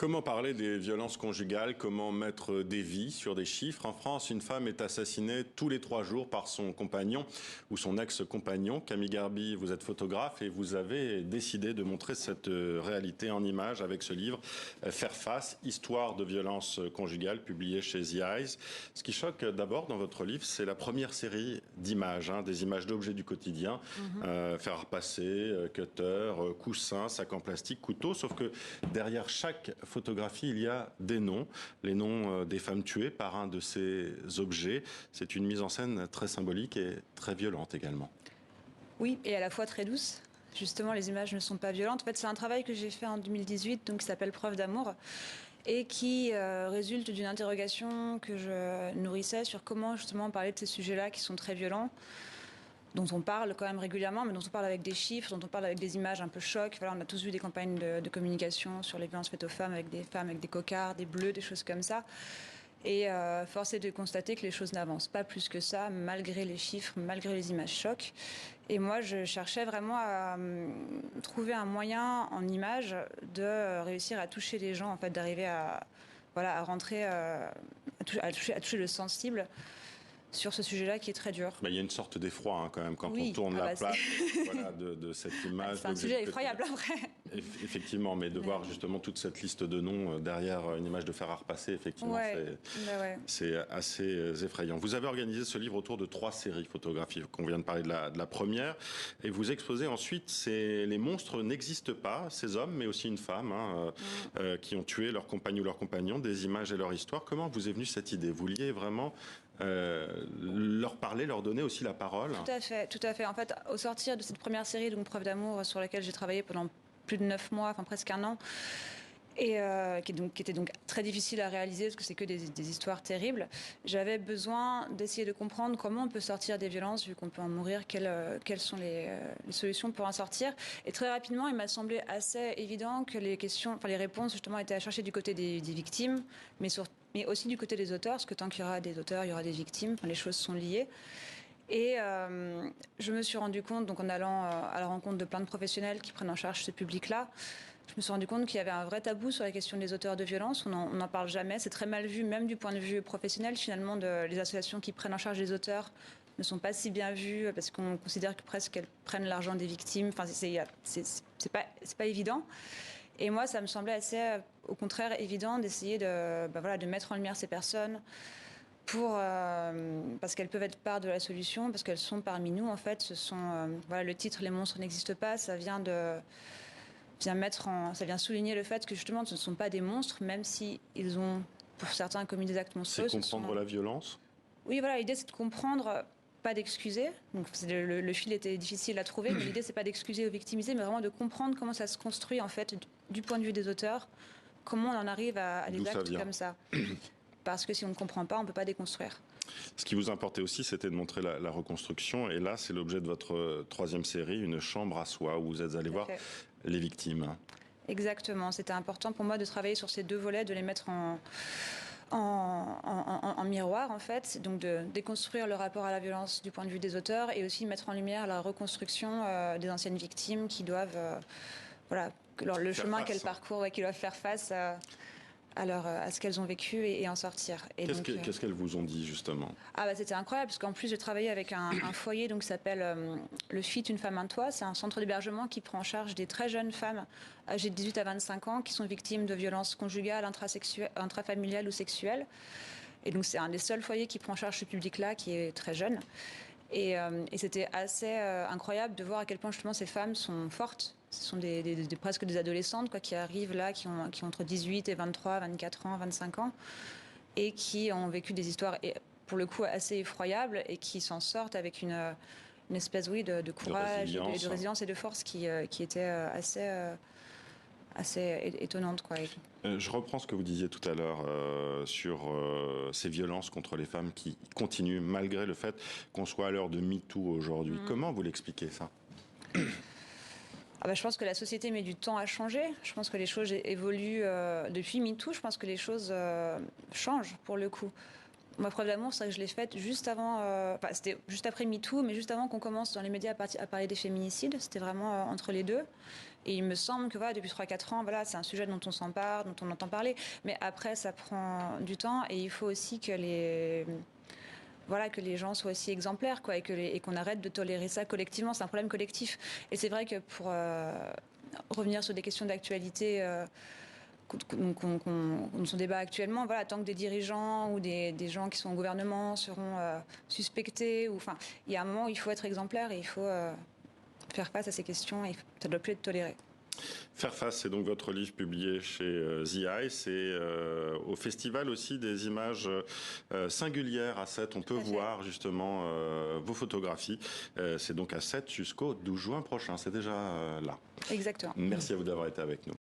Comment parler des violences conjugales? Comment mettre des vies sur des chiffres? En France, une femme est assassinée tous les 3 jours par son compagnon ou son ex-compagnon. Camille Garbi, vous êtes photographe et vous avez décidé de montrer cette réalité en images avec ce livre Faire face, histoire de violences conjugales, publié chez The Eyes. Ce qui choque d'abord dans votre livre, c'est la première série d'images, des images d'objets du quotidien, fer à repasser, cutter, coussin, sac en plastique, couteau, sauf que derrière chaque photographie, il y a des noms, les noms des femmes tuées par un de ces objets. C'est une mise en scène très symbolique et très violente également. Oui, et à la fois très douce. Justement, les images ne sont pas violentes. En fait, c'est un travail que j'ai fait en 2018, donc qui s'appelle Preuve d'amour, et qui résulte d'une interrogation que je nourrissais sur comment justement parler de ces sujets-là qui sont très violents, dont on parle quand même régulièrement, mais dont on parle avec des chiffres, dont on parle avec des images un peu choc. Voilà, on a tous vu des campagnes de communication sur les violences faites aux femmes avec des cocards, des bleus, des choses comme ça. Et force est de constater que les choses n'avancent pas plus que ça, malgré les chiffres, malgré les images chocs. Et moi, je cherchais vraiment à trouver un moyen en images de réussir à toucher les gens, en fait, d'arriver à rentrer, à toucher le sensible sur ce sujet-là qui est très dur. Mais il y a une sorte d'effroi quand même quand Oui. on tourne la place de cette image. C'est un sujet effroyable après. Effectivement, mais de voir justement toute cette liste de noms derrière une image de fer à repasser, effectivement, c'est assez effrayant. Vous avez organisé ce livre autour de 3 séries photographiques. On vient de parler de la première, et vous exposez ensuite les monstres n'existent pas, ces hommes, mais aussi une femme, qui ont tué leur compagne ou leur compagnon, des images et leur histoire. Comment vous est venue cette idée? Vous vouliez vraiment leur parler, leur donner aussi la parole? Tout à fait. En fait, au sortir de cette première série, donc Preuve d'amour, sur laquelle j'ai travaillé pendant plus de 9 mois, enfin presque un an, et qui était donc très difficile à réaliser parce que c'est que des histoires terribles, j'avais besoin d'essayer de comprendre comment on peut sortir des violences, vu qu'on peut en mourir, quelles sont les solutions pour en sortir. Et très rapidement, il m'a semblé assez évident que les réponses justement étaient à chercher du côté des victimes, mais aussi du côté des auteurs, parce que tant qu'il y aura des auteurs, il y aura des victimes, les choses sont liées. Et je me suis rendu compte, donc en allant à la rencontre de plein de professionnels qui prennent en charge ce public-là, je me suis rendu compte qu'il y avait un vrai tabou sur la question des auteurs de violences. On n'en parle jamais, c'est très mal vu, même du point de vue professionnel. Finalement, les associations qui prennent en charge les auteurs ne sont pas si bien vues parce qu'on considère que presque qu'elles prennent l'argent des victimes. Enfin, c'est pas évident. Et moi, ça me semblait assez, au contraire, évident d'essayer de mettre en lumière ces personnes parce qu'elles peuvent être part de la solution, parce qu'elles sont parmi nous. En fait, le titre "Les monstres n'existent pas", ça vient souligner le fait que justement, ce ne sont pas des monstres, même si ils ont, pour certains, commis des actes monstrueux. C'est comprendre la violence. Oui, voilà, l'idée c'est de comprendre, pas d'excuser. Donc le fil était difficile à trouver, mais l'idée c'est pas d'excuser ou victimiser, mais vraiment de comprendre comment ça se construit en fait du point de vue des auteurs, comment on en arrive à des actes comme ça. Parce que si on ne comprend pas, on ne peut pas déconstruire. Ce qui vous importait aussi, c'était de montrer la reconstruction. Et là, c'est l'objet de votre 3e série, Une chambre à soi, où vous êtes allé voir les victimes. Exactement. C'était important pour moi de travailler sur ces 2 volets, de les mettre en miroir, en fait. Donc de déconstruire le rapport à la violence du point de vue des auteurs et aussi mettre en lumière la reconstruction des anciennes victimes qui doivent... le chemin qu'elles parcourent et qui doivent faire face à ce qu'elles ont vécu et en sortir. Qu'est-ce qu'elles vous ont dit, justement? C'était incroyable, parce qu'en plus, j'ai travaillé avec un foyer qui s'appelle le FIT Une femme, un toit. C'est un centre d'hébergement qui prend en charge des très jeunes femmes âgées de 18 à 25 ans qui sont victimes de violences conjugales, intrafamiliales ou sexuelles. Et donc, c'est un des seuls foyers qui prend en charge ce public-là, qui est très jeune. Et c'était assez incroyable de voir à quel point justement ces femmes sont fortes. Ce sont presque des adolescentes qui arrivent là, qui ont entre 18 et 23, 24 ans, 25 ans, et qui ont vécu des histoires pour le coup assez effroyables et qui s'en sortent avec une espèce de courage, de résilience et de force qui était assez étonnante, quoi. Je reprends ce que vous disiez tout à l'heure sur ces violences contre les femmes qui continuent malgré le fait qu'on soit à l'heure de MeToo aujourd'hui. Comment vous l'expliquez, ça? Je pense que la société met du temps à changer. Je pense que les choses évoluent depuis MeToo. Je pense que les choses changent pour le coup. Ma preuve d'amour, c'est que je l'ai faite juste avant, c'était juste après MeToo, mais juste avant qu'on commence dans les médias à parler des féminicides. C'était vraiment entre les deux. Et il me semble que voilà, depuis 3-4 ans, voilà, c'est un sujet dont on s'empare, dont on entend parler. Mais après, ça prend du temps et il faut aussi que les gens soient aussi exemplaires, quoi, et qu'on arrête de tolérer ça collectivement. C'est un problème collectif. Et c'est vrai que pour revenir sur des questions d'actualité qu'on se débat actuellement, voilà, tant que des dirigeants ou des gens qui sont au gouvernement seront suspectés, enfin, il y a un moment où il faut être exemplaire et il faut faire face à ces questions et ça ne doit plus être toléré. Faire face, c'est donc votre livre publié chez The Eye. C'est au festival aussi des images singulières à Sète. On peut voir justement vos photographies. C'est donc à Sète jusqu'au 12 juin prochain. C'est déjà là. Exactement. Merci à vous d'avoir été avec nous.